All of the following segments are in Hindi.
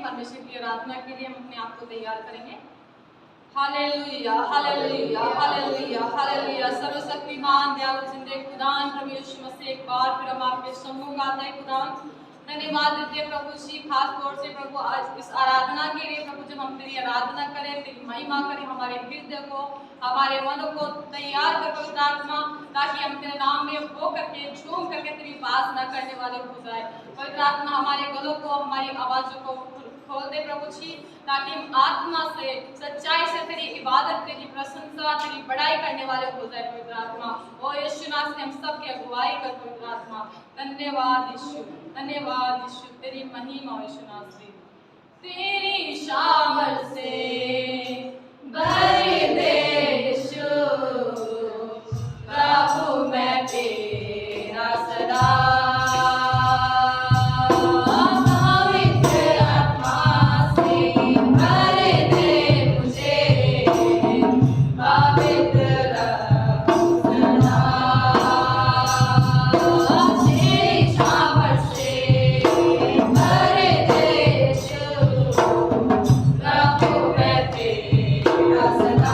परमेश्वर की आराधना के लिए हम अपने आप को तैयार करेंगे। Hallelujah, hallelujah, hallelujah, hallelujah. सर्वशक्तिमान दयालु जिंदे खुदान प्रभु यीशु मसीह, एक बार फिर हम आपके सम्मुख आते हैं खुदान। धन्यवाद देते हैं प्रभु जी, खास तौर से प्रभु आज इस आराधना के लिए प्रभु, जब हम तेरी आराधना करें, तेरी महिमा करें, हमारे हृदय को, हमारे मनों को तैयार कर पवित्र आत्मा, ताकि हम तेरे नाम में हो करके झूम करके तेरी उपासना करने वाले हो जाए। पवित्र आत्मा हमारे गलों को, हमारी आवाज़ों को खोल दे प्रभु जी, ताकि हम आत्मा से, सच्चाई से तेरी इबादत, तेरी प्रशंसा, तेरी बड़ाई करने वाले हो जाए पवित्र आत्मा। ओ यीशु नाम से हम सब की अगुवाई कर पवित्र आत्मा। धन्यवाद यीशु, धन्यवाद यीशु, तेरी महिमा यीशु नाम से। तेरी शामर से भर दे यीशु, प्रभु मैं तेरा सदा। सदा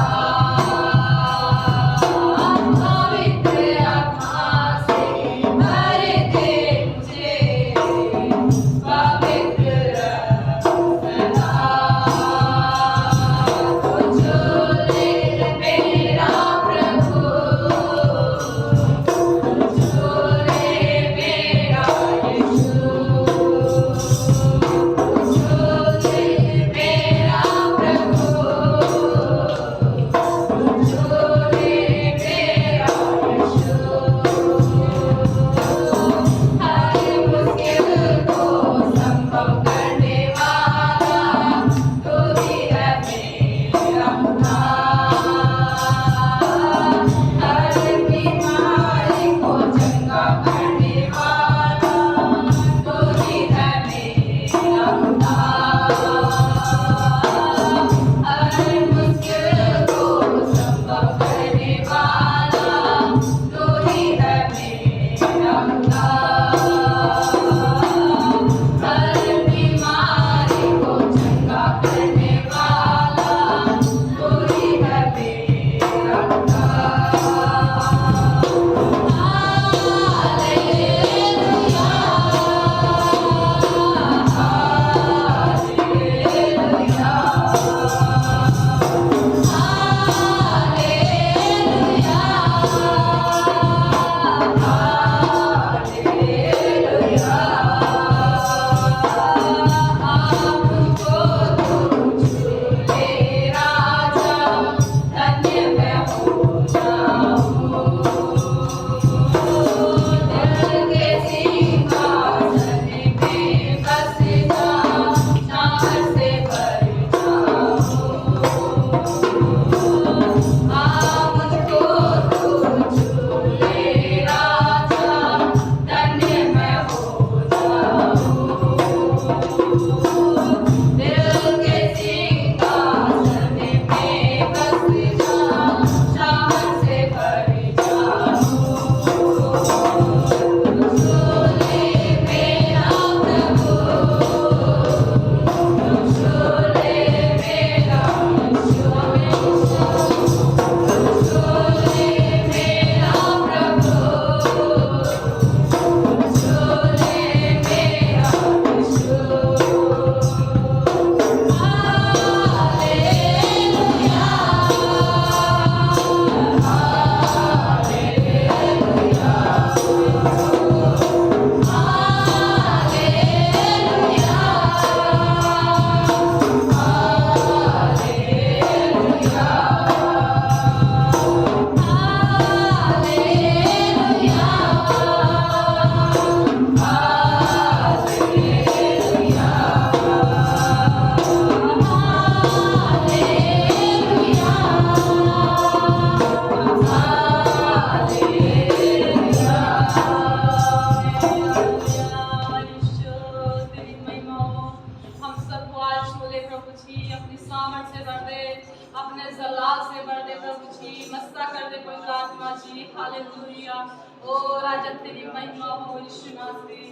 जी, हालेलुया। ओ राजा तेरी महिमा हो यीशु मसीह।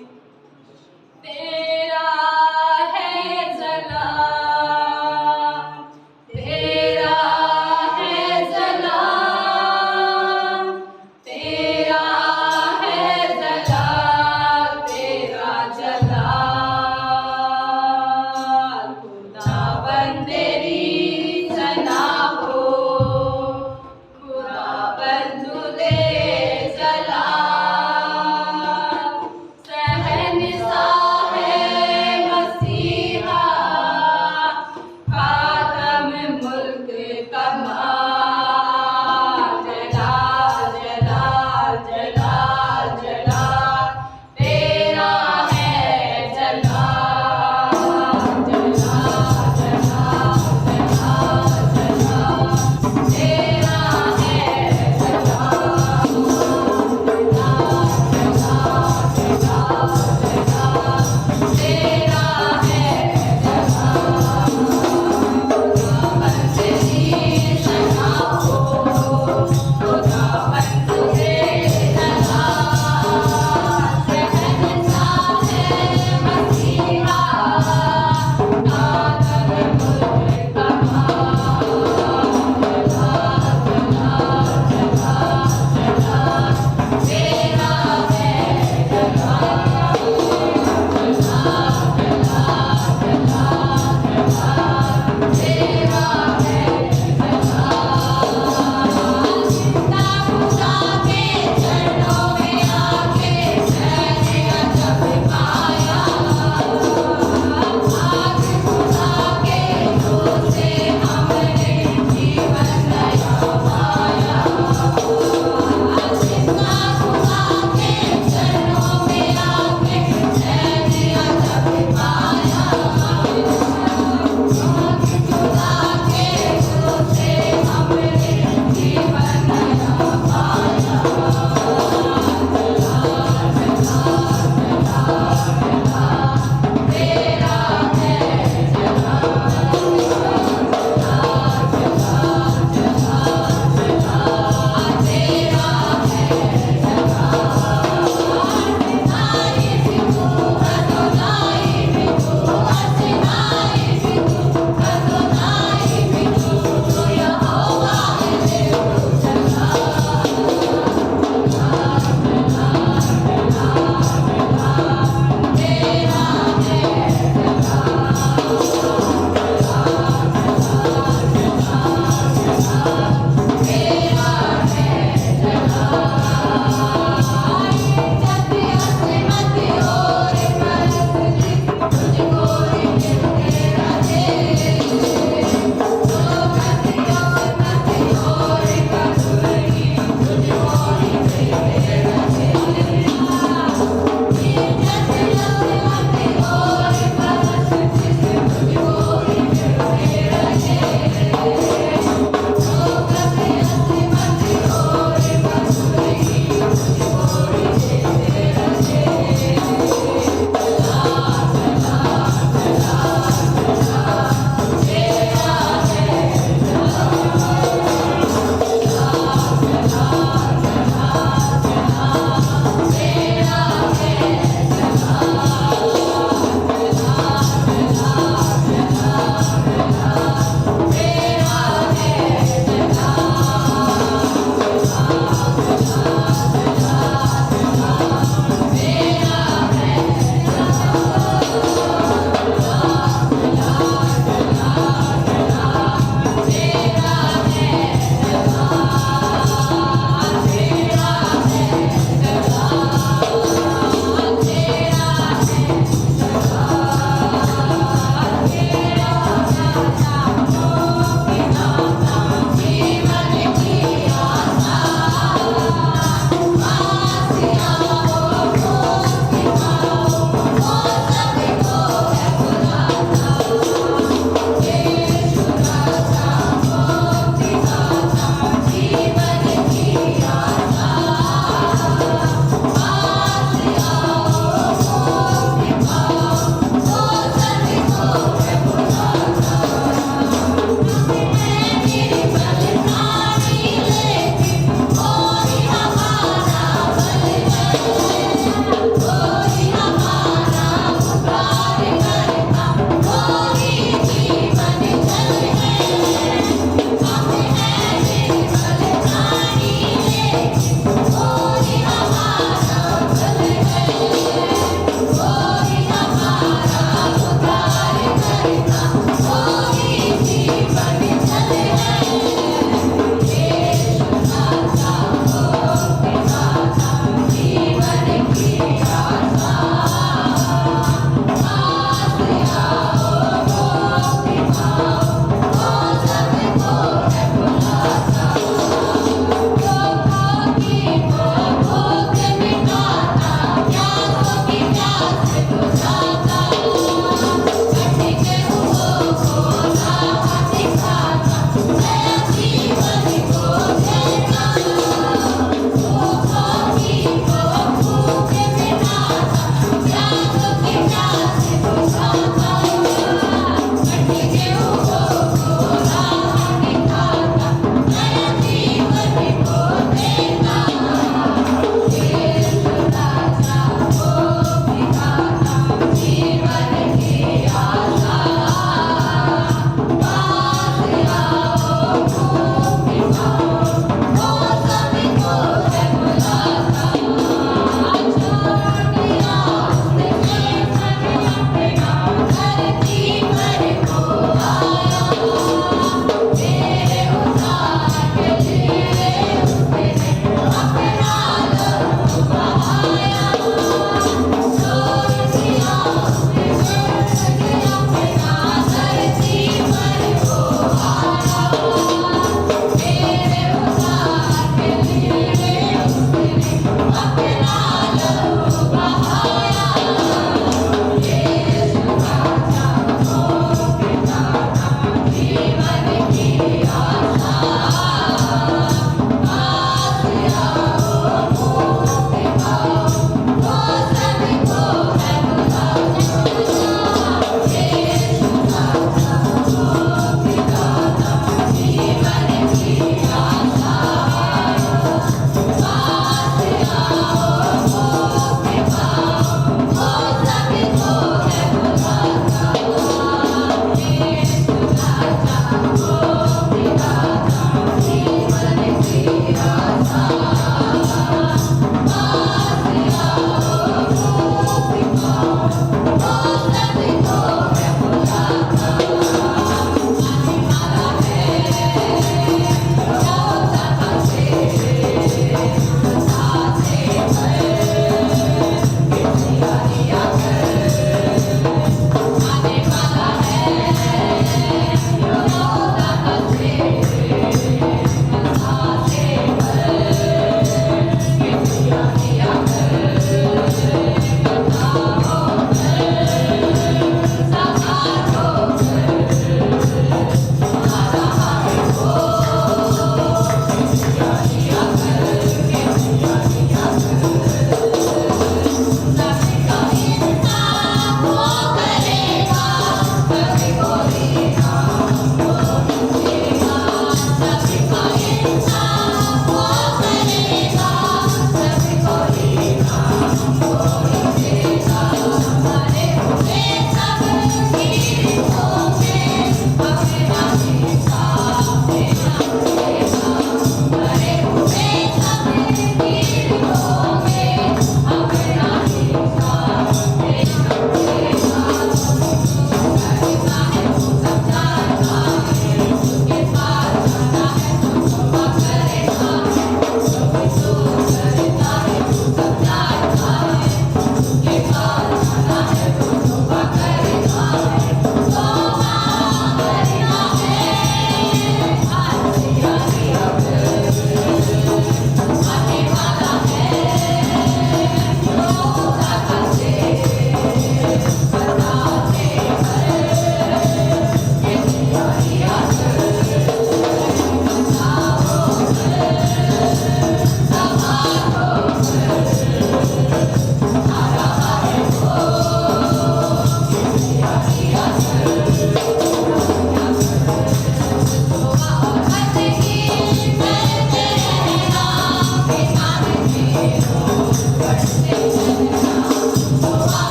तेरा है जलाल, तेरा है जलाल, तेरा है जलाल, तेरा जलाल। खुदाबंद तेरी सना हो, खुदाबंद दे जलाल। सहनसा है मसीहा,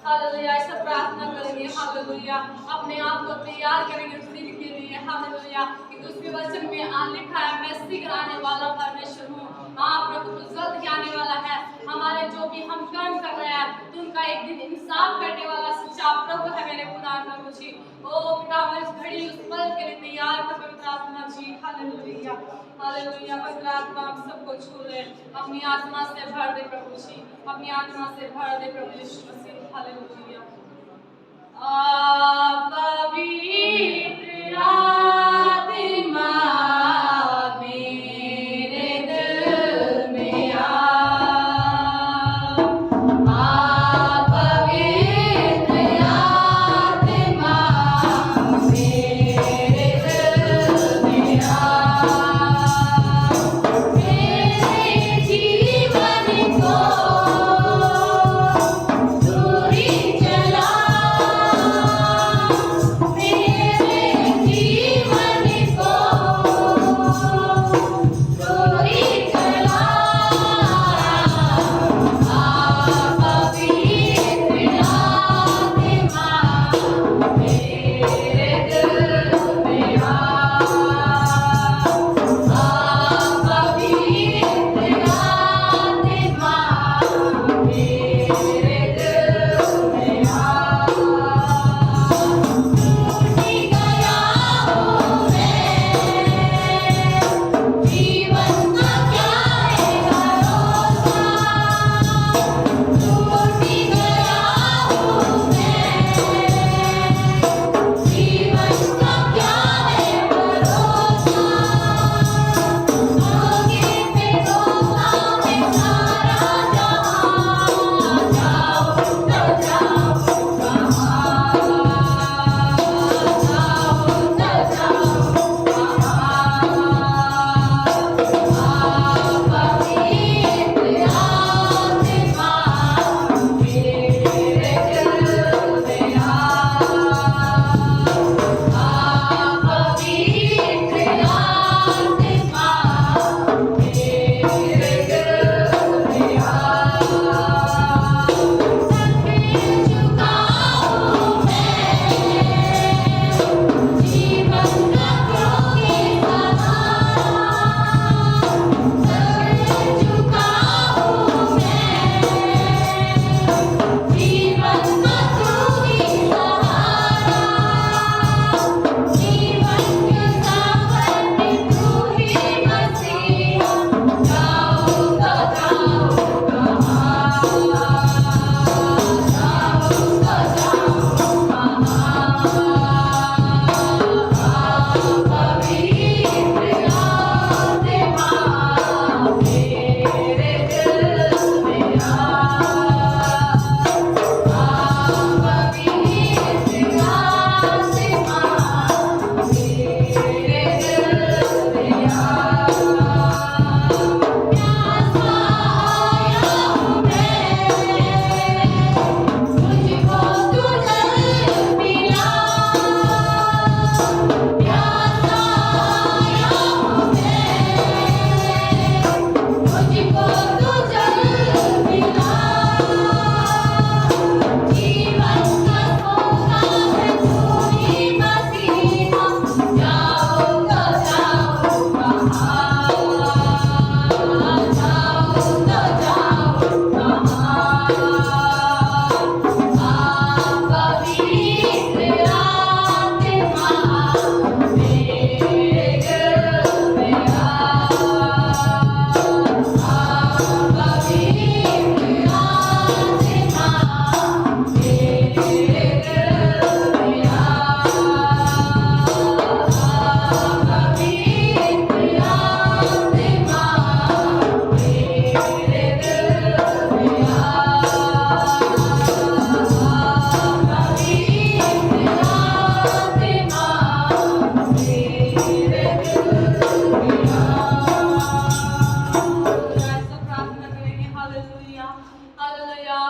हालेलुया। ऐसा प्रार्थना करेंगे हालेलुया, अपने आप को तैयार करेंगे उस दिन के लिए हालेलुया, क्योंकि उसके वचन में लिखा है मैं शीघ्र आने वाला परमेश्वर हूँ। हाँ प्रभु तो जल्द ही आने वाला है। हमारे जो भी हम कर्म कर रहे हैं तो उनका एक दिन इंसाफ करने वाला सच्चा प्रभु है मेरे खुदा प्रभु जी। ओ पिता इस घड़ी उस पल के लिए तैयार कर पवित्र आत्मा जी हालेलुया हालेलुया। पवित्र आत्मा हम सबको छू ले, अपनी आत्मा से भर दे प्रभु जी, अपनी आत्मा से भर दे प्रभु यीशु मसीह हालेलुया। पवित्र आत्मा मेरे दिल में आ, पवित्र आत्मा मेरे दिल में आ, मेरे जीवन को दूरी चला, मेरे जीवन को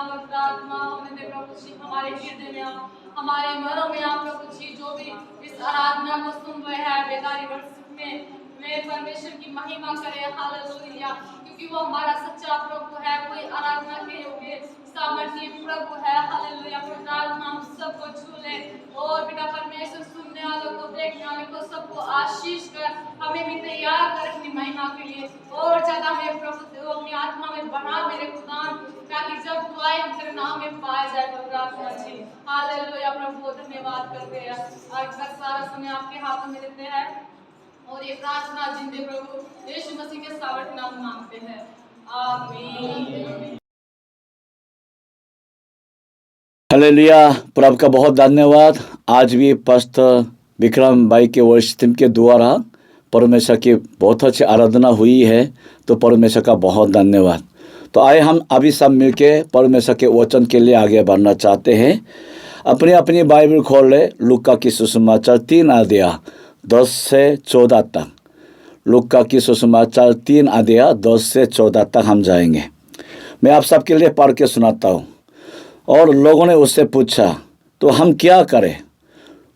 पवित्र आत्मा होने दे प्रभु जी, हमारे हृदय में आ, हमारे मनों में आ प्रभु जी। जो भी इस आराधना को सुन रहे हैं बेदारी वर्षिप में परमेश्वर की महिमा करे, हालेलुया, क्योंकि वो हमारा सच्चा प्रभु है, कोई आराधना के योग्य सामर्थ्य प्रभु है, हालेलुया। पवित्र आत्मा हम सबको छू ले और बेटा परमेश्वर, सुनने वालों को, देखने वालों को, सबको आशीष कर, हमें भी तैयार कर अपनी महिमा के लिए। और ज्यादा में प्रभु अपनी आत्मा में बढ़ा मेरे खुदान, ताकि जब तू आए हम तेरे नाम में पाए जाए पवित्र आत्मा जी, हालेलुया। प्रभु धन्यवाद करते हैं, आज तक सारा समय आपके हाथों में देते हैं और ये प्रार्थना जिंदे प्रभु यीशु मसीह के सामर्थ्य नाम मांगते हैं, आमीन। हालेलुया। प्रभु का बहुत धन्यवाद। आज भी पास्टर विक्रम भाई के वर्षिप के द्वारा परमेश्वर की बहुत अच्छी आराधना हुई है, तो परमेश्वर का बहुत धन्यवाद। तो आए हम अभी सब मिलके परमेश्वर के वचन के लिए आगे बढ़ना चाहते हैं। अपनी अपनी बाइबल खोल ले, लूका की सुसमाचार 3 अध्याय 10 से 14 तक। लूका की सुसमाचार 3 अध्याय 10 से 14 तक हम जाएंगे। मैं आप सबके लिए पढ़ के सुनाता हूँ। और लोगों ने उससे पूछा, तो हम क्या करें?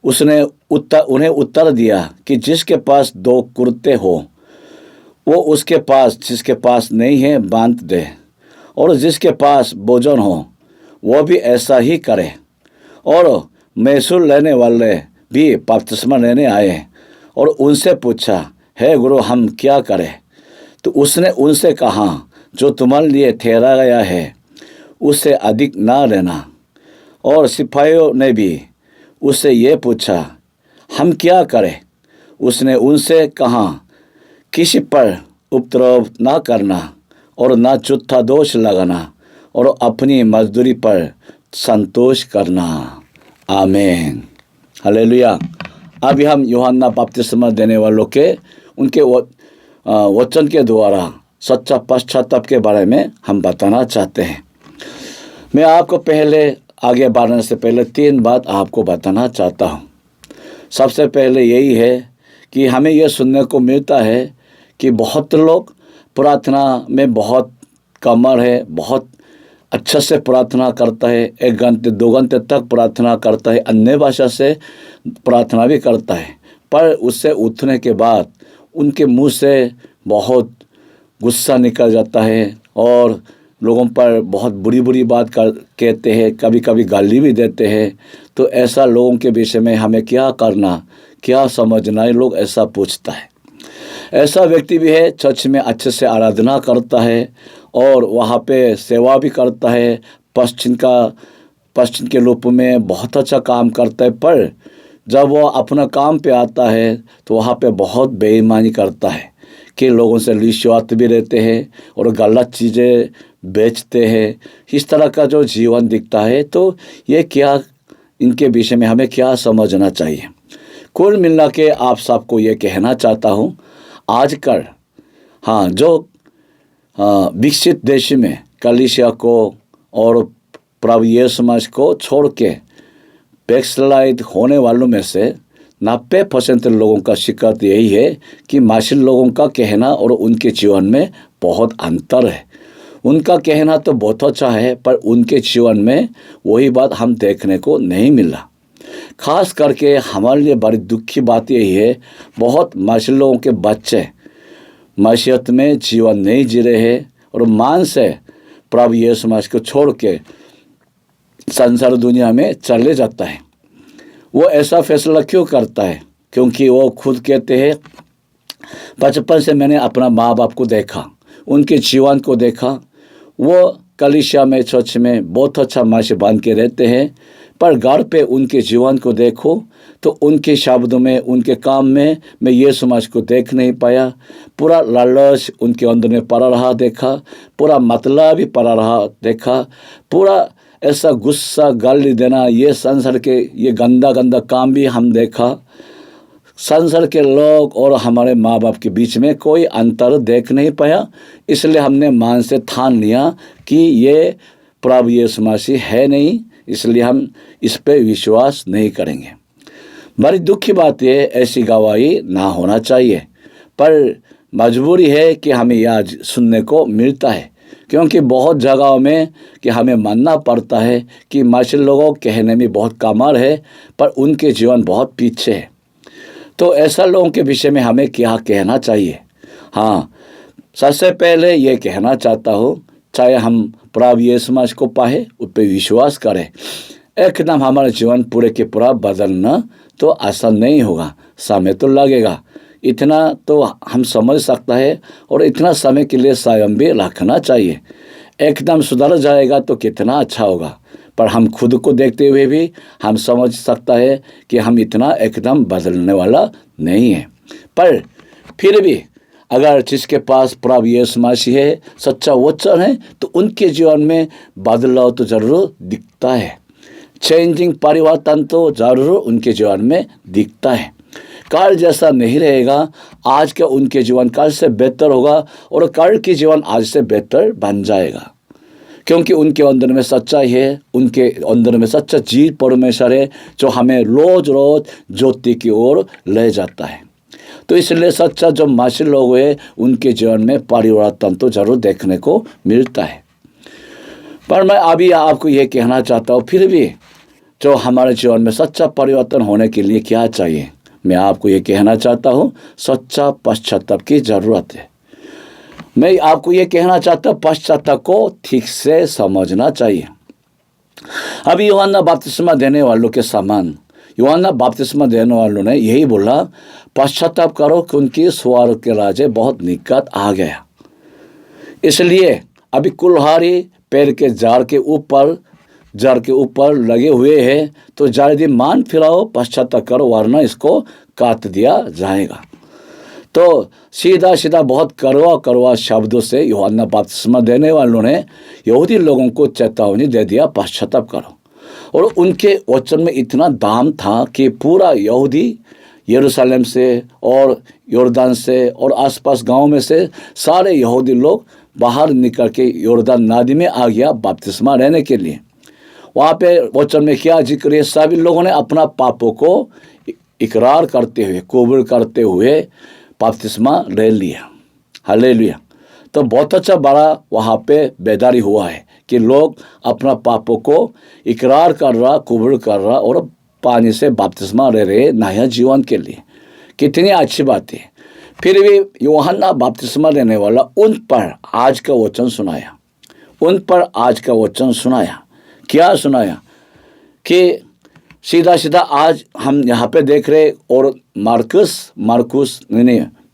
उसने उन्हें उत्तर दिया कि जिसके पास 2 कुर्ते हो वो उसके पास, जिसके पास नहीं है बांट दे, और जिसके पास भोजन हो वो भी ऐसा ही करे। और महसूल लेने वाले भी बपतिस्मा लेने आए और उनसे पूछा, हे गुरु, हम क्या करें? तो उसने उनसे कहा, जो तुम्हारे लिए ठहरा गया है उससे अधिक ना लेना। और सिपाहियों ने भी उससे ये पूछा, हम क्या करें? उसने उनसे कहा, किसी पर उपद्रव ना करना और ना झूठा दोष लगाना और अपनी मजदूरी पर संतोष करना। आमीन, हालेलुया। अभी हम यूहन्ना बपतिस्मा देने वालों के उनके वचन के द्वारा सच्चा पश्चाताप के बारे में हम बताना चाहते हैं। मैं आपको पहले आगे बढ़ने से पहले 3 बात आपको बताना चाहता हूँ। सबसे पहले यही है कि हमें यह सुनने को मिलता है कि बहुत लोग प्रार्थना में बहुत कमर है, बहुत अच्छे से प्रार्थना करता है, 1 घंटे 2 घंटे तक प्रार्थना करता है, अन्य भाषा से प्रार्थना भी करता है, पर उससे उठने के बाद उनके मुंह से बहुत गुस्सा निकल जाता है और लोगों पर बहुत बुरी बुरी बात कहते हैं, कभी कभी गाली भी देते हैं। तो ऐसा लोगों के विषय में हमें क्या करना, क्या समझना, ये लोग ऐसा पूछता है। ऐसा व्यक्ति भी है, चर्च में अच्छे से आराधना करता है और वहाँ पे सेवा भी करता है, पश्चिम के रूप में बहुत अच्छा काम करता है, पर जब वो अपना काम पे आता है तो वहाँ पे बहुत बेईमानी करता है कि लोगों से रिश्वत भी रहते हैं और गलत चीज़ें बेचते हैं। इस तरह का जो जीवन दिखता है, तो ये क्या, इनके विषय में हमें क्या समझना चाहिए? कुल मिला के आप सबको ये कहना चाहता हूँ, आजकल जो विकसित देश में कलीसिया को और प्रभु यीशु मसीह को छोड़ के बैकस्लाइड होने वालों में से 90% लोगों का शिकायत यही है कि मसीही लोगों का कहना और उनके जीवन में बहुत अंतर है। उनका कहना तो बहुत अच्छा है, पर उनके जीवन में वही बात हम देखने को नहीं मिला। खास करके हमारे लिए बड़ी दुख की बात यही है, बहुत मसीही लोगों के बच्चे मसीहत में जीवन नहीं जी रहे हैं और मान से प्रभु यीशु मसीह को छोड़ के संसार दुनिया में चले जाता है। वो ऐसा फैसला क्यों करता है? क्योंकि वो खुद कहते हैं, बचपन से मैंने अपना माँ बाप को देखा, उनके जीवन को देखा, वो कलीसिया में, चर्च में बहुत अच्छा मसीह बन के रहते हैं, पर घर पे उनके जीवन को देखो तो उनके शब्दों में, उनके काम में मैं यीशु मसीह को देख नहीं पाया। पूरा लालच उनके अंदर में पड़ा रहा देखा, पूरा मतलब भी पड़ा रहा देखा, पूरा ऐसा गुस्सा, गाली देना, ये संसार के ये गंदा गंदा काम भी हम देखा। संसार के लोग और हमारे माँ बाप के बीच में कोई अंतर देख नहीं पाया, इसलिए हमने मान से ठान लिया कि ये प्रभु यीशु मसीह है नहीं, इसलिए हम इस पे विश्वास नहीं करेंगे। बड़ी दुख की बात है, ऐसी गवाही ना होना चाहिए, पर मजबूरी है कि हमें यह सुनने को मिलता है। क्योंकि बहुत जगहों में कि हमें मानना पड़ता है कि मार्शल लोगों कहने में बहुत कमाल है, पर उनके जीवन बहुत पीछे है। तो ऐसा लोगों के विषय में हमें क्या कहना चाहिए? हाँ, सबसे पहले ये कहना चाहता हूँ, चाहे हम प्रभु यीशु मसीह को पाए, उस पर विश्वास करें, एकदम हमारा जीवन पूरे के पूरा बदलना तो आसान नहीं होगा, समय तो लगेगा। इतना तो हम समझ सकता है, और इतना समय के लिए स्वयं भी रखना चाहिए। एकदम सुधर जाएगा तो कितना अच्छा होगा, पर हम खुद को देखते हुए भी हम समझ सकता है कि हम इतना एकदम बदलने वाला नहीं है। पर फिर भी अगर जिसके पास प्रभु यीशु मसीह है, सच्चा वचन है, तो उनके जीवन में बदलाव तो जरूर दिखता है। चेंजिंग, परिवर्तन तो जरूर उनके जीवन में दिखता है। कल जैसा नहीं रहेगा, आज का उनके जीवन कल से बेहतर होगा, और कल की जीवन आज से बेहतर बन जाएगा, क्योंकि उनके अंदर में सच्चाई है, उनके अंदर में सच्चा जीव परमेश्वर है, जो हमें रोज रोज ज्योति की ओर ले जाता है। तो इसलिए सच्चा जो मसीही लोग हैं, उनके जीवन में परिवर्तन तो जरूर देखने को मिलता है। पर मैं अभी आपको ये कहना चाहता हूँ, फिर भी जो हमारे जीवन में सच्चा परिवर्तन होने के लिए क्या चाहिए, मैं आपको ये कहना चाहता हूँ, सच्चा पश्चाताप की ज़रूरत है। मैं आपको ये कहना चाहता हूँ, पश्चाताप को ठीक से समझना चाहिए। अभी यूहन्ना बपतिस्मा देने वालों के समान यूहन्ना बपतिस्मा देने वालों ने यही बोला, पश्चाताप करो क्योंकि स्वर्ग के राज्य बहुत निकट आ गया। इसलिए अभी कुल्हाड़ी पैर के जार के ऊपर लगे हुए हैं, तो जल्दी मान फिराओ, पश्चाताप करो, वरना इसको काट दिया जाएगा। तो सीधा सीधा बहुत कड़वा शब्दों से यूहन्ना बपतिस्मा देने वालों ने यहूदी लोगों को चेतावनी दे दिया, पश्चाताप करो। और उनके वचन में इतना दाम था कि पूरा यहूदी यरूशलेम से और यॉर्दन से और आसपास गांव में से सारे यहूदी लोग बाहर निकल के यॉर्दन नदी में आ गया बपतिस्मा लेने के लिए। वहाँ पे वचन में क्या जिक्र है, सभी लोगों ने अपना पापों को इकरार करते हुए, कबूल करते हुए बपतिस्मा ले लिया। हालेलुया। तो बहुत अच्छा बड़ा वहाँ पे बेदारी हुआ है कि लोग अपना पापों को इकरार कर रहा, कबूल कर रहा, और पानी से बपतिस्मा ले रहे नया जीवन के लिए। कितनी अच्छी बात है। फिर भी यूहन्ना बपतिस्मा लेने वाला उन पर आज का वचन सुनाया। क्या सुनाया? कि सीधा सीधा आज हम यहाँ पे देख रहे, और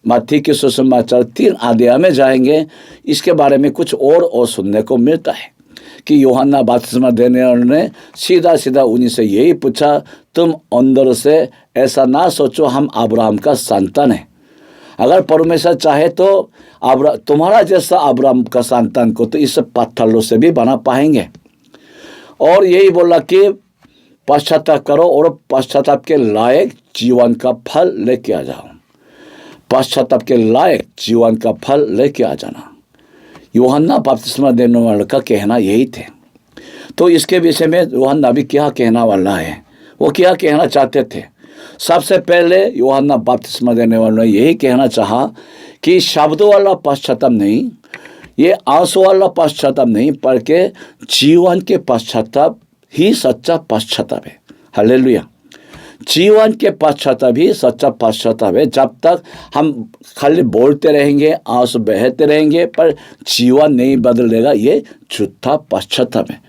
मत्ती के सुसमाचार 3 अध्याय में जाएंगे, इसके बारे में कुछ और सुनने को मिलता है कि यूहन्ना बपतिस्मा देने वाले ने सीधा सीधा उन्हीं से यही पूछा, तुम अंदर से ऐसा ना सोचो हम अब्राहम का संतान है। अगर परमेश्वर चाहे तो तुम्हारा जैसा अब्राहम का संतान को तो इस पत्थरों से भी बना पाएंगे। और यही बोला कि पश्चाताप करो और पश्चाताप के लायक जीवन का फल लेके आ जाओ। पश्चाताप के लायक जीवन का फल लेके आ जाना, यूहन्ना बपतिस्मा देने वाले का कहना यही थे। तो इसके विषय में यूहन्ना भी क्या कहना वाला है, वो क्या कहना चाहते थे? सबसे पहले यूहन्ना बपतिस्मा देने वाले ने यही कहना चाहा कि शब्दों वाला पश्चाताप नहीं, ये आंसू वाला पश्चाताप नहीं, बल्कि जीवन के पश्चाताप ही सच्चा पश्चाताप है। हालेलुया। जीवन के पश्चाताप ही सच्चा पश्चाताप है। जब तक हम खाली बोलते रहेंगे, आंसू बहते रहेंगे, पर जीवन नहीं बदलेगा, ये झूठा पश्चाताप है।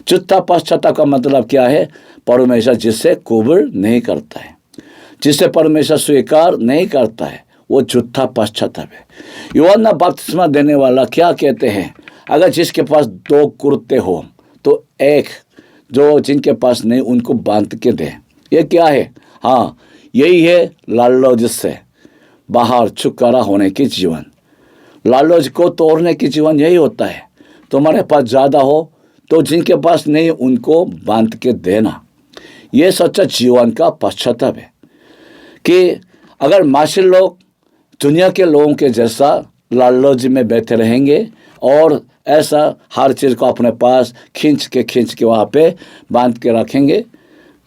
झूठा पश्चाताप का मतलब क्या है? परमेश्वर जिसे कबूल नहीं करता है, जिसे परमेश्वर स्वीकार नहीं करता है, वो झूठा पश्चाताप है। यूहन्ना बपतिस्मा देने वाला क्या कहते हैं? अगर जिसके पास 2 कुर्ते हो तो एक जो जिनके पास नहीं उनको बांध के दे। ये क्या है? हाँ, यही है लालच से बाहर छुटकारा होने की जीवन। लालच को तोड़ने की जीवन यही होता है। तुम्हारे पास ज़्यादा हो तो जिनके पास नहीं उनको बांध के देना, ये सच्चा जीवन का पश्चाताप है। कि अगर मसीही लोग दुनिया के लोगों के जैसा लालच में बैठे रहेंगे और ऐसा हर चीज़ को अपने पास खींच के वहाँ पे बांध के रखेंगे,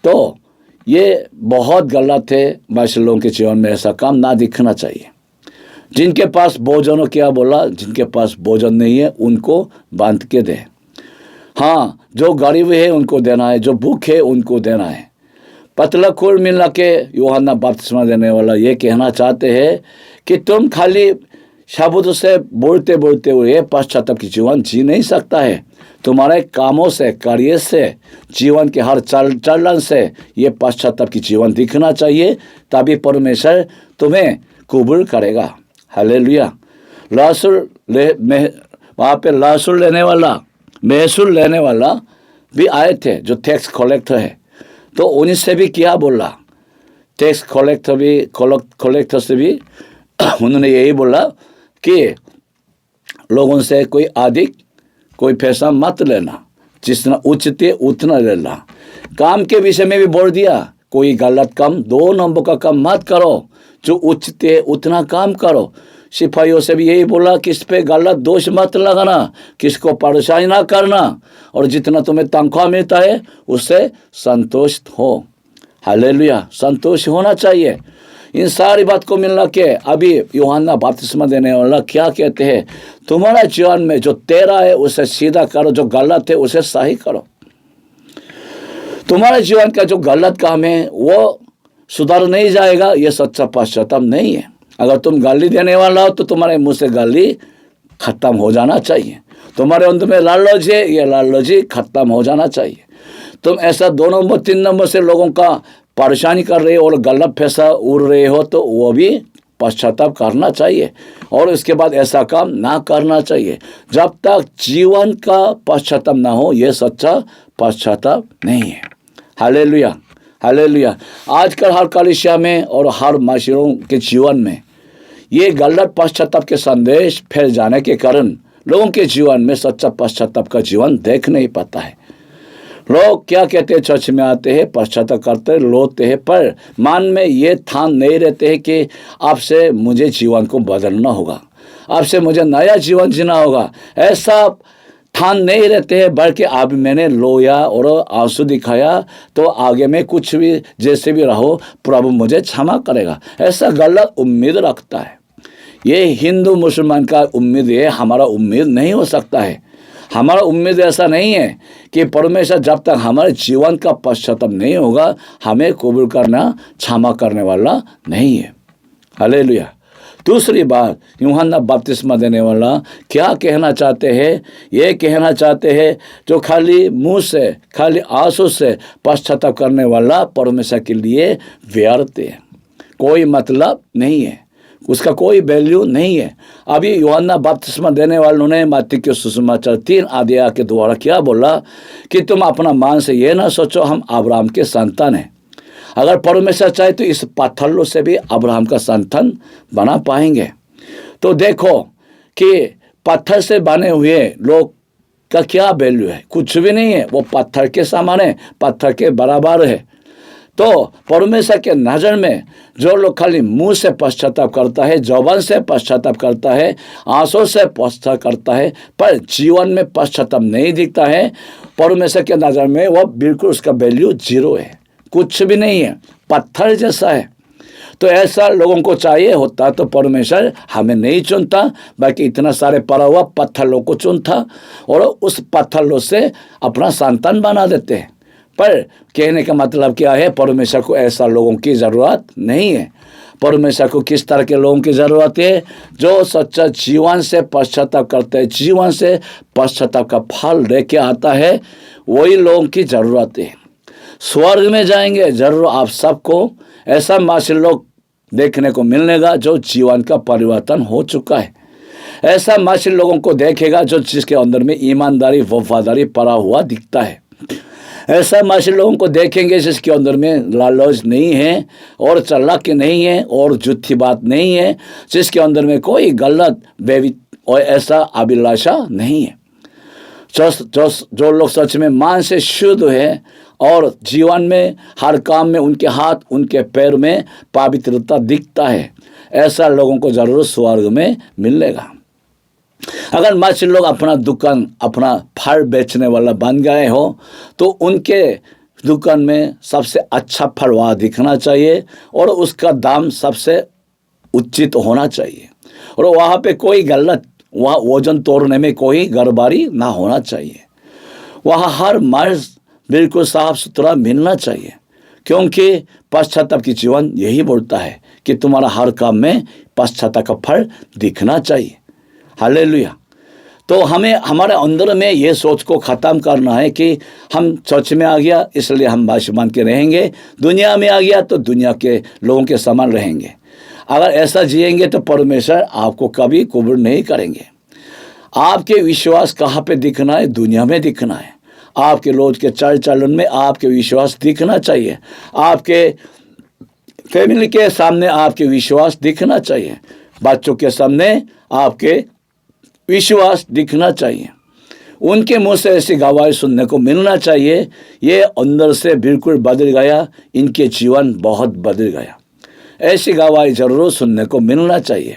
तो ये बहुत गलत है। मसीही लोगों के जीवन में ऐसा काम ना दिखना चाहिए। जिनके पास भोजन हो, क्या बोला, जिनके पास भोजन नहीं है उनको बांध के दे। हाँ, जो गरीब है उनको देना है, जो भूखे है उनको देना है। पतला कुल मिला के यूहन्ना बपतिस्मा देने वाला ये कहना चाहते हैं कि तुम खाली शब्द से बोलते बोलते हुए पश्चाताप की जीवन जी नहीं सकता है। तुम्हारे कामों से, कार्य से, जीवन के हर चलन से ये पश्चाताप की जीवन दिखना चाहिए, तभी परमेश्वर तुम्हें कबूल करेगा। हालेलुया। वहाँ पे लहसुन लेने वाला, महसूल लेने वाला भी आए थे, जो टैक्स कलेक्टर है। तो उन्हीं से भी क्या बोला, टैक्स कलेक्टर से भी उन्होंने यही बोला कि लोगों से कोई अधिक कोई पैसा मत लेना, जितना उचित है उतना लेना। काम के विषय में भी बोल दिया, कोई गलत काम, 2 नंबर का काम मत करो, जो उचित है उतना काम करो। सिपाहियों से भी यही बोला कि इस पे गलत दोष मत लगाना, किसको परेशानी ना करना, और जितना तुम्हें तनख्वाह मिलता है उससे संतुष्ट हो। हालेलुया। संतोष होना चाहिए। इन सारी बात को मिलना के अभी यूहन्ना बपतिस्मा देने वाला क्या कहते हैं, तुम्हारा जीवन में जो तेरा है उसे सीधा करो, जो गलत है उसे सही करो। तुम्हारे जीवन का जो गलत काम है वो सुधर नहीं जाएगा, ये सच्चा पश्चाताप नहीं है। अगर तुम गाली देने वाला हो तो तुम्हारे मुंह से गाली खत्म हो जाना चाहिए। तुम्हारे अंदर में लालच है, ये लालची खत्म हो जाना चाहिए। तुम ऐसा 2 नंबर 3 नंबर से लोगों का परेशानी कर रहे हो और गलत पैसा उड़ रहे हो, तो वो भी पश्चाताप करना चाहिए, और उसके बाद ऐसा काम ना करना चाहिए। जब तक जीवन का पश्चाताप ना हो, ये सच्चा पश्चाताप नहीं है। Hallelujah, hallelujah. आजकल हर कलीसिया में और हर मसीहियों के जीवन में ये गलत पश्चाताप के संदेश फैल जाने के कारण लोगों के जीवन में सच्चा पश्चाताप का जीवन देख नहीं पाता है। लोग क्या कहते हैं, चर्च में आते हैं, पश्चाताप करते हैं, लोते हैं, पर मन में ये ठान नहीं रहते हैं कि आपसे मुझे जीवन को बदलना होगा, आपसे मुझे नया जीवन जीना होगा। ऐसा ठान नहीं रहते हैं, बल्कि अब मैंने लोया और आंसू दिखाया तो आगे में कुछ भी जैसे भी रहो प्रभु मुझे क्षमा करेगा, ऐसा गलत उम्मीद रखता है। ये हिंदू मुसलमान का उम्मीद है, हमारा उम्मीद नहीं हो सकता है। हमारा उम्मीद ऐसा नहीं है कि परमेश्वर जब तक हमारे जीवन का पश्चाताप नहीं होगा हमें कबूल करना, क्षमा करने वाला नहीं है। हालेलुया। दूसरी बात, यूहन्ना बपतिस्मा देने वाला क्या कहना चाहते हैं, ये कहना चाहते हैं जो खाली मुंह से, खाली आंसू से पश्चाताप करने वाला परमेश्वर के लिए व्यर्थ है, कोई मतलब नहीं है, उसका कोई वैल्यू नहीं है। अभी यूहन्ना बपतिस्मा देने वालों ने मत्ती के सुसमाचार 3 अध्याय के द्वारा क्या बोला कि तुम अपना मन से ये ना सोचो हम अब्राहम के संतान हैं। अगर परमेश्वर चाहे तो इस पत्थरों से भी अब्राहम का संतान बना पाएंगे। तो देखो कि पत्थर से बने हुए लोग का क्या वैल्यू है, कुछ भी नहीं है, वो पत्थर के समान है, पत्थर के बराबर है। तो परमेश्वर के नज़र में जो लोग खाली मुंह से पश्चाताप करता है, ज़ुबान से पश्चाताप करता है, आंसू से पश्चाताप करता है, पर जीवन में पश्चाताप नहीं दिखता है, परमेश्वर के नज़र में वो बिल्कुल उसका वैल्यू 0 है, कुछ भी नहीं है, पत्थर जैसा है। तो ऐसा लोगों को चाहिए होता तो परमेश्वर हमें नहीं चुनता, बल्कि इतना सारे पड़ा हुआ पत्थरों को चुनता और उस पत्थरों से अपना संतान बना देते हैं। पर कहने का मतलब क्या है, परमेश्वर को ऐसा लोगों की ज़रूरत नहीं है। परमेश्वर को किस तरह के लोगों की ज़रूरत है, जो सच्चा जीवन से पश्चाताप करते हैं, जीवन से पश्चाताप का फल लेके आता है, वही लोगों की ज़रूरत है। स्वर्ग में जाएंगे जरूर आप सबको ऐसा मसीही लोग देखने को मिलेगा जो जीवन का परिवर्तन हो चुका है। ऐसा मसीही लोगों को देखेगा जो जिसके अंदर में ईमानदारी, वफादारी पड़ा हुआ दिखता है। ऐसा मसीही लोगों को देखेंगे जिसके अंदर में लालच नहीं है और चालाकी नहीं है और झूठी बात नहीं है, जिसके अंदर में कोई गलत और ऐसा अभिलाषा नहीं है। जो लोग सच में मन से शुद्ध है और जीवन में हर काम में उनके हाथ, उनके पैर में पवित्रता दिखता है, ऐसा लोगों को जरूर स्वर्ग में मिलेगा। अगर मसीही लोग अपना दुकान, अपना फल बेचने वाला बन गए हो तो उनके दुकान में सबसे अच्छा फल वहाँ दिखना चाहिए और उसका दाम सबसे उचित होना चाहिए। और वहाँ पे कोई गलत, वहाँ वजन तोड़ने में कोई गड़बड़ी ना होना चाहिए। वहाँ हर मर्ज बिल्कुल साफ सुथरा मिलना चाहिए, क्योंकि पश्चाताप की जीवन यही बोलता है कि तुम्हारा हर काम में पश्चाताप का फल दिखना चाहिए। हालेलुया। तो हमें हमारे अंदर में ये सोच को ख़त्म करना है कि हम चर्च में आ गया इसलिए हम भाषा मान के रहेंगे, दुनिया में आ गया तो दुनिया के लोगों के समान रहेंगे। अगर ऐसा जिएंगे तो परमेश्वर आपको कभी कबूल नहीं करेंगे। आपके विश्वास कहाँ पे दिखना है? दुनिया में दिखना है। आपके रोज के चाल चलन में आपके विश्वास दिखना चाहिए। आपके फैमिली के सामने आपके विश्वास दिखना चाहिए। बच्चों के सामने आपके विश्वास दिखना चाहिए। उनके मुंह से ऐसी गवाही सुनने को मिलना चाहिए, ये अंदर से बिल्कुल बदल गया, इनके जीवन बहुत बदल गया। ऐसी गवाही जरूर सुनने को मिलना चाहिए।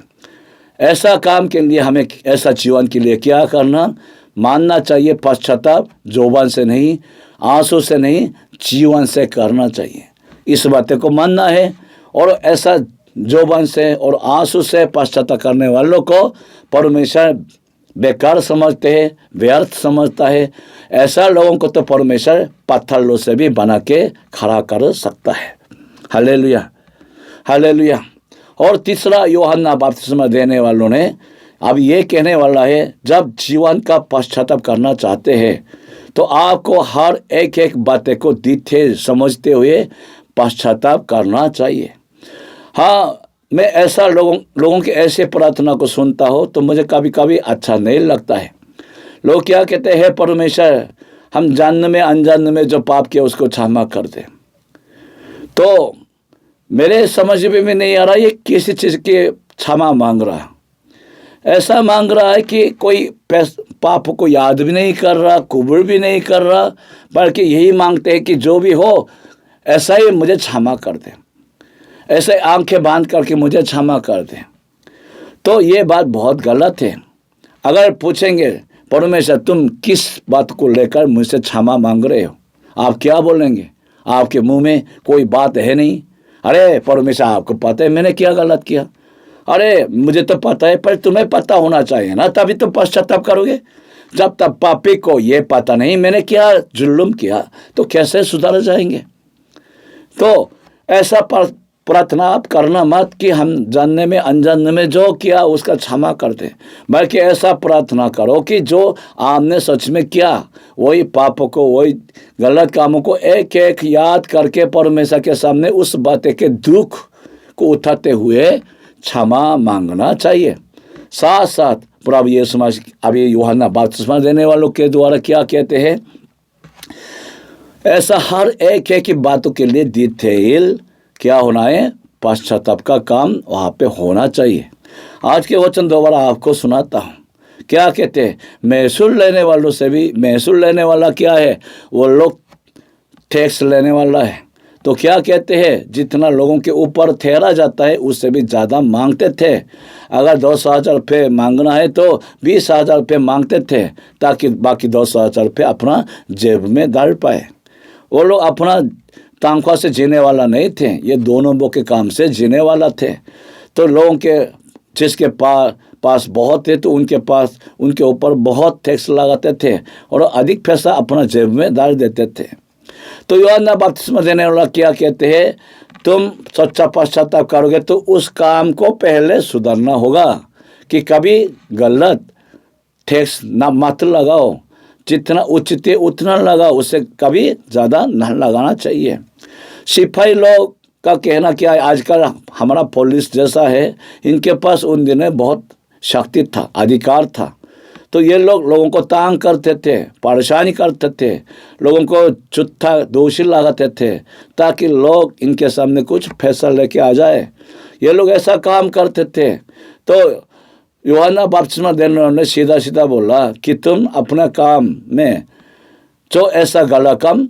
ऐसा काम के लिए हमें, ऐसा जीवन के लिए क्या करना? मानना चाहिए पश्चाताप जुबान से नहीं, आंसू से नहीं, जीवन से करना चाहिए। इस बातें को मानना है और ऐसा जुबान से और आंसू से पश्चाताप करने वालों को परमेश्वर बेकार समझते हैं, व्यर्थ समझता है। ऐसा लोगों को तो परमेश्वर पत्थरों से भी बना के खड़ा कर सकता है। Hallelujah, hallelujah. और तीसरा, यूहन्ना बपतिस्मा देने वालों ने अब ये कहने वाला है, जब जीवन का पश्चाताप करना चाहते हैं तो आपको हर एक एक बातें को दिखे समझते हुए पश्चाताप करना चाहिए। हाँ, मैं ऐसा लोगों के ऐसे प्रार्थना को सुनता हो तो मुझे कभी कभी अच्छा नहीं लगता है। लोग क्या कहते हैं, परमेश्वर हम जानने में अनजाने में जो पाप किया उसको क्षमा कर दे। तो मेरे समझ में नहीं आ रहा ये किसी चीज़ की क्षमा मांग रहा। ऐसा मांग रहा है कि कोई पाप को याद भी नहीं कर रहा, कबूल भी नहीं कर रहा, बल्कि यही मांगते हैं कि जो भी हो ऐसा ही मुझे क्षमा कर दे, ऐसे आंखें बांध करके मुझे क्षमा कर दे। तो ये बात बहुत गलत है। अगर पूछेंगे परमेश्वर तुम किस बात को लेकर मुझसे क्षमा मांग रहे हो, आप क्या बोलेंगे? आपके मुंह में कोई बात है नहीं। अरे परमेश्वर आपको पता है मैंने क्या गलत किया। अरे मुझे तो पता है, पर तुम्हें पता होना चाहिए ना, तभी तो पश्चाताप करोगे। जब तक पापी को ये पता नहीं मैंने क्या जुल्म किया तो कैसे सुधार जाएंगे। तो ऐसा प्रार्थना आप करना मत कि हम जानने में अनजाने में जो किया उसका क्षमा कर दे, बल्कि ऐसा प्रार्थना करो कि जो आपने सच में किया वही पापों को, वही गलत कामों को एक एक याद करके परमेश्वर के सामने उस बातें के दुख को उठाते हुए क्षमा मांगना चाहिए। साथ साथ प्रभु यीशु मसीह अभी यूहन्ना बपतिस्मा देने वालों के द्वारा क्या कहते हैं, ऐसा हर एक एक बातों के लिए डिटेल क्या होना है, पश्चाताप का काम वहाँ पे होना चाहिए। आज के वचन दोबारा आपको सुनाता हूँ। क्या कहते हैं, महसूल लेने वालों से भी, महसूल लेने वाला क्या है, वो लोग टैक्स लेने वाला है। तो क्या कहते हैं, जितना लोगों के ऊपर ठहरा जाता है उससे भी ज़्यादा मांगते थे। अगर 10,000 रुपये मांगना है तो 20,000 रुपये मांगते थे, ताकि बाकी 10,000 रुपये अपना जेब में डाल पाए। वो लोग अपना तनख्वाह से जीने वाला नहीं थे, ये दोनों बो के काम से जीने वाला थे। तो लोगों के जिसके पास बहुत थे तो उनके ऊपर बहुत टैक्स लगाते थे और अधिक पैसा अपना जेब में डाल देते थे। तो यूहन्ना बपतिस्मा देने वाला क्या कहते हैं, तुम सच्चा पश्चाताप करोगे तो उस काम को पहले सुधारना होगा कि कभी गलत टैक्स ना मत लगाओ, जितना उचित है उतना लगाओ, उससे कभी ज़्यादा न लगाना चाहिए। सिपाही लोग का कहना क्या है, आजकल हमारा पुलिस जैसा है, इनके पास उन दिनों बहुत शक्ति था, अधिकार था। तो ये लोगों को तंग करते थे, परेशानी करते थे, लोगों को झूठा दोषी लगाते थे ताकि लोग इनके सामने कुछ फैसला लेके आ जाए। ये लोग ऐसा काम करते थे। तो यूहन्ना बपतिस्मा देने वाले ने सीधा सीधा बोला कि तुम अपना काम में जो ऐसा गलत काम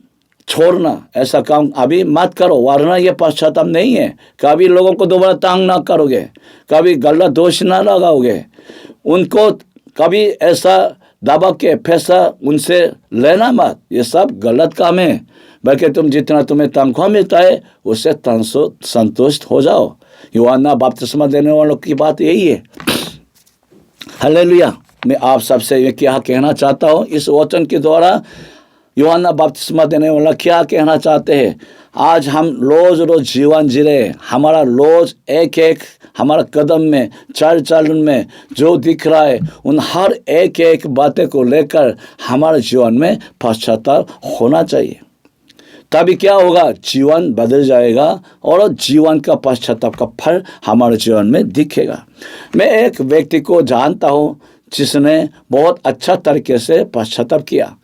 छोड़ना, ऐसा काम अभी मत करो, वरना ये पश्चाताप नहीं है। कभी लोगों को दोबारा तंग ना करोगे, कभी गलत दोष ना लगाओगे, उनको कभी ऐसा दबा के पैसा उनसे लेना मत, ये सब गलत काम है। बल्कि तुम जितना तुम्हें तनख्वाह मिलता है उससे संतुष्ट हो जाओ। यूहन्ना बपतिस्मा देने वालों की बात यही है। हालेलुया। मैं आप सबसे ये क्या कहना चाहता हूँ इस वचन के द्वारा, यूहन्ना बपतिस्मा देने वाला क्या कहना चाहते हैं। आज हम रोज रोज जीवन जी रहे, हमारा रोज एक एक हमारा कदम में, चाल चलन में जो दिख रहा है, उन हर एक एक बातें को लेकर हमारे जीवन में पश्चाताप होना चाहिए। तभी क्या होगा, जीवन बदल जाएगा और जीवन का पश्चाताप का फल हमारे जीवन में दिखेगा। मैं एक व्यक्ति को जानता हूँ जिसने बहुत अच्छा तरीके से पश्चाताप किया।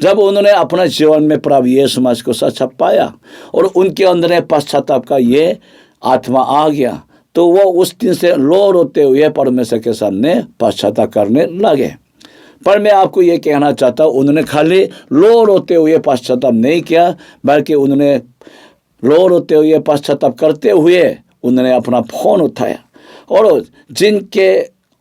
जब उन्होंने अपने जीवन में प्रभु यीशु मसीह को सच्चा पाया और उनके अंदर पश्चाताप का ये आत्मा आ गया, तो वो उस दिन से रो रोते हुए परमेश्वर के सामने पश्चाताप करने लगे। पर मैं आपको ये कहना चाहता हूँ, उन्होंने खाली रो रोते हुए पश्चाताप नहीं किया, बल्कि उन्होंने रो रोते हुए पश्चाताप करते हुए उन्होंने अपना फ़ोन उठाया और जिनके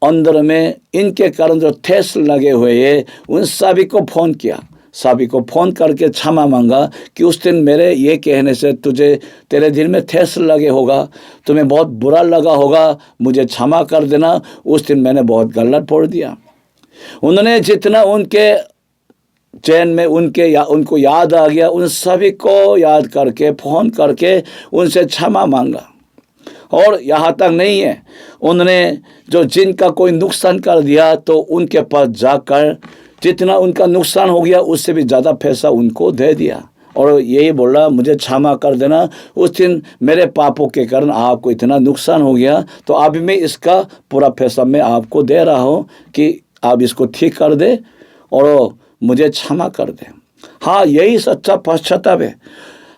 अंदर में इनके कारण जो ठेस लगे हुए हैं उन सभी को फ़ोन किया, सभी को फ़ोन करके क्षमा मांगा कि उस दिन मेरे ये कहने से तेरे दिल में ठेस लगे होगा, तुम्हें बहुत बुरा लगा होगा, मुझे क्षमा कर देना, उस दिन मैंने बहुत गलत बोल दिया। उन्होंने जितना उनके चैन में उनको याद आ गया, उन सभी को याद करके फ़ोन करके उनसे क्षमा मांगा। और यहाँ तक नहीं है, उन्होंने जो जिनका कोई नुकसान कर दिया तो उनके पास जाकर जितना उनका नुकसान हो गया उससे भी ज़्यादा पैसा उनको दे दिया और यही बोला, मुझे क्षमा कर देना, उस दिन मेरे पापों के कारण आपको इतना नुकसान हो गया, तो अभी मैं इसका पूरा पैसा मैं आपको दे रहा हूँ कि आप इसको ठीक कर दे और मुझे क्षमा कर दे। हाँ, यही सच्चा पश्चाताप है।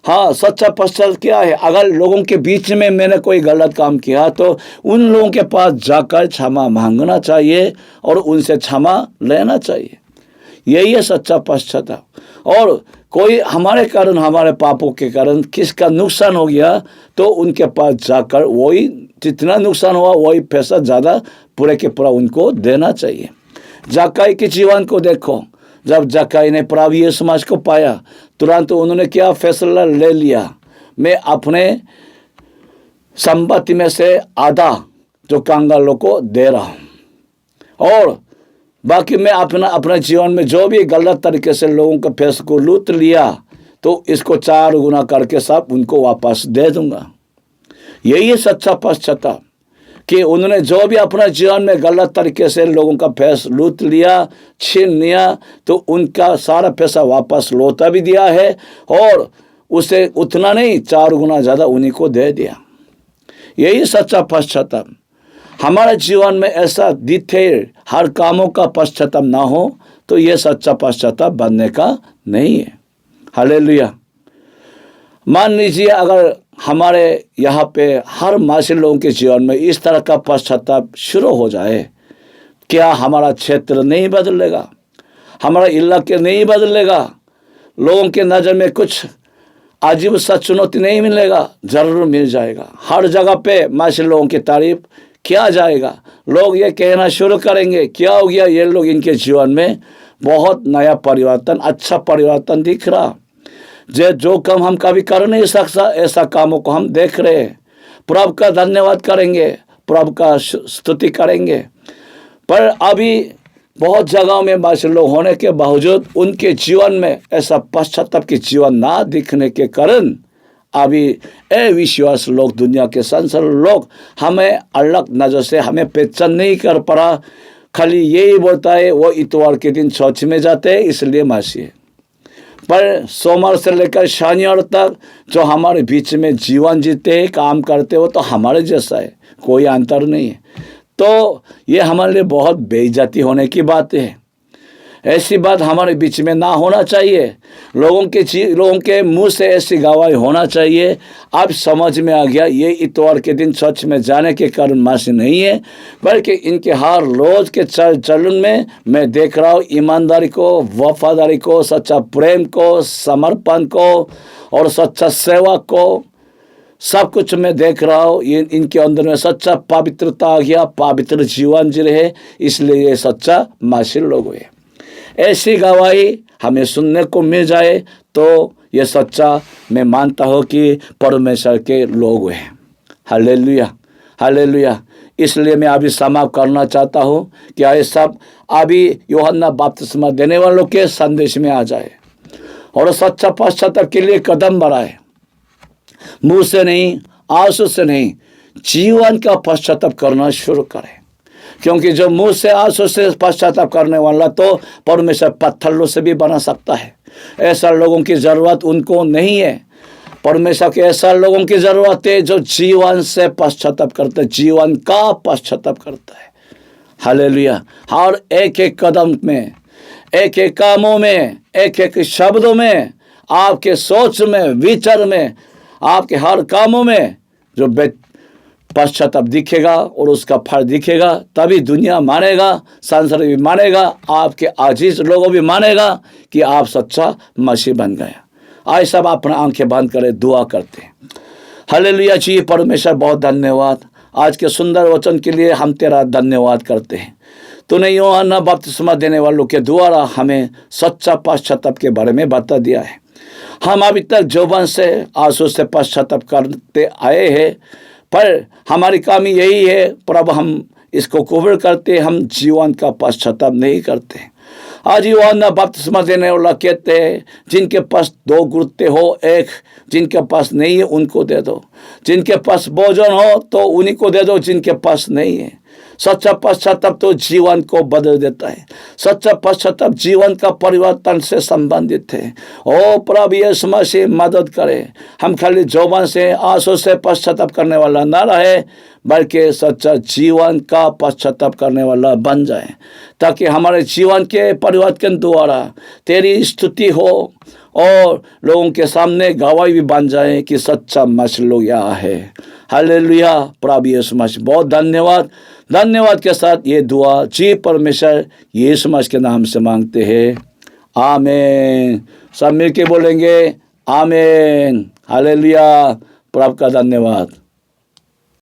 हाँ, सच्चा पश्चाताप क्या है, अगर लोगों के बीच में मैंने कोई गलत काम किया तो उन लोगों के पास जाकर क्षमा मांगना चाहिए और उनसे क्षमा लेना चाहिए। यही है सच्चा पश्चाताप। और कोई हमारे कारण, हमारे पापों के कारण किसका नुकसान हो गया तो उनके पास जाकर वही जितना नुकसान हुआ वही पैसा ज़्यादा पूरे के पूरा उनको देना चाहिए। जक्कई के जीवन को देखो, जब जक्कई ने प्रभु यीशु मसीह को पाया तुरंत उन्होंने क्या फैसला ले लिया, मैं अपने संपत्ति में से आधा जो कंगालों को दे रहा हूँ और बाकी मैं अपने जीवन में जो भी गलत तरीके से लोगों के पैसे को लूट लिया तो इसको 4 गुना करके सब उनको वापस दे दूंगा। यही है सच्चा पश्चाताप कि उन्होंने जो भी अपने जीवन में गलत तरीके से लोगों का पैसा लूट लिया, छीन लिया, तो उनका सारा पैसा वापस लौटा भी दिया है और उसे उतना नहीं 4 गुना ज़्यादा उन्हीं को दे दिया। यही सच्चा पश्चाताप। हमारे जीवन में ऐसा डिटेल हर कामों का पश्चाताप ना हो तो ये सच्चा पश्चाताप बनने का नहीं है। हालेलुया। मान लीजिए अगर हमारे यहाँ पे हर मसीही लोगों के जीवन में इस तरह का पश्चाताप शुरू हो जाए, क्या हमारा क्षेत्र नहीं बदलेगा, हमारा इलाके नहीं बदलेगा, लोगों के नज़र में कुछ अजीब सा चुनौती नहीं मिलेगा? ज़रूर मिल जाएगा। हर जगह पे मसीही लोगों की तारीफ किया जाएगा, लोग ये कहना शुरू करेंगे क्या हो गया, ये लोग इनके जीवन में बहुत नया परिवर्तन, अच्छा परिवर्तन दिख रहा। जो काम हम कभी कर नहीं सकता ऐसा कामों को हम देख रहे हैं। प्रभु का धन्यवाद करेंगे, प्रभु का स्तुति करेंगे। पर अभी बहुत जगहों में मसीही लोग होने के बावजूद उनके जीवन में ऐसा पश्चाताप के जीवन ना दिखने के कारण अभी अविश्वास लोग, दुनिया के संसार लोग हमें अलग नज़र से हमें पहचान नहीं कर पा। खाली यही बोलता है वो इतवार के दिन चर्च में जाते हैं इसलिए मसीही है, पर सोमवार से लेकर शनिवार तक जो हमारे बीच में जीवन जीते हैं, काम करते हो तो हमारे जैसा है, कोई अंतर नहीं है। तो ये हमारे लिए बहुत बेइज्जती होने की बात है। ऐसी बात हमारे बीच में ना होना चाहिए। लोगों के मुंह से ऐसी गवाही होना चाहिए। अब समझ में आ गया ये इतवार के दिन चर्च में जाने के कारण मसीही नहीं है, बल्कि इनके हर रोज के चलन में मैं देख रहा हूँ ईमानदारी को, वफादारी को, सच्चा प्रेम को, समर्पण को और सच्चा सेवा को, सब कुछ मैं देख रहा हूँ। इनके अंदर में सच्चा पवित्रता आ गया, पवित्र जीवन जी रहे, इसलिए ये सच्चा मसीही लोग हुए। ऐसी गवाही हमें सुनने को मिल जाए तो ये सच्चा मैं मानता हूँ कि परमेश्वर के लोग हैं। Hallelujah, hallelujah. इसलिए मैं अभी समाप्त करना चाहता हूँ कि ये सब अभी यूहन्ना बपतिस्मा देने वालों के संदेश में आ जाए और सच्चा पश्चाताप के लिए कदम बढ़ाए। मुंह से नहीं, आंसू से नहीं, जीवन का पश्चाताप करना शुरू करें। क्योंकि जो मुंह से आंसू से पश्चाताप करने वाला तो परमेश्वर पत्थरों से भी बना सकता है। ऐसा लोगों की ज़रूरत उनको नहीं है। परमेश्वर के ऐसा लोगों की ज़रूरत है जो जीवन से पश्चाताप करते हैं, जीवन का पश्चाताप करता है। हालेलुया। हर एक एक कदम में, एक एक कामों में, एक एक शब्दों में, आपके सोच में, विचार में, आपके हर कामों में जो पश्चाताप दिखेगा और उसका फल दिखेगा, तभी दुनिया मानेगा, संसार भी मानेगा, आपके अजीज लोगों भी मानेगा कि आप सच्चा मसीह बन गए। आइए सब अपना आंखें बंद करें, दुआ करते हैं। हालेलुया जी, परमेश्वर बहुत धन्यवाद। आज के सुंदर वचन के लिए हम तेरा धन्यवाद करते हैं। तूने यूहन्ना बपतिस्मा देने वालों के द्वारा हमें सच्चा पश्चाताप के बारे में बता दिया है। हम अभी तक जुबान से, आंसू से पश्चाताप करते आए हैं, पर हमारी कमी यही है प्रभु, हम इसको कबूल करते, हम जीवन का पश्चाताप नहीं करते। आज यूहन्ना बपतिस्मा देने वाला कहते हैं, जिनके पास 2 गुर्ते हो, एक जिनके पास नहीं है उनको दे दो, जिनके पास भोजन हो तो उन्हीं को दे दो, जिनके पास नहीं है। सच्चा पश्चाताप तो जीवन को बदल देता है। सच्चा पश्चाताप जीवन का परिवर्तन से संबंधित है। ओ प्रभु यीशु मसीह मदद करे, हम खाली जुबान से, आंसू से पश्चाताप करने वाला ना रहे, बल्कि सच्चा जीवन का पश्चाताप करने वाला बन जाए, ताकि हमारे जीवन के परिवर्तन द्वारा तेरी स्तुति हो और लोगों के सामने गवाही भी बन जाए कि सच्चा मसीह यहाँ है। हालेलुया। प्रभु यीशु मसीह बहुत धन्यवाद। धन्यवाद के साथ ये दुआ जी परमेश्वर यीशु मसीह के नाम से मांगते हैं, आमीन। सब मिलके बोलेंगे आमीन। हालेलुया। प्रभु का धन्यवाद।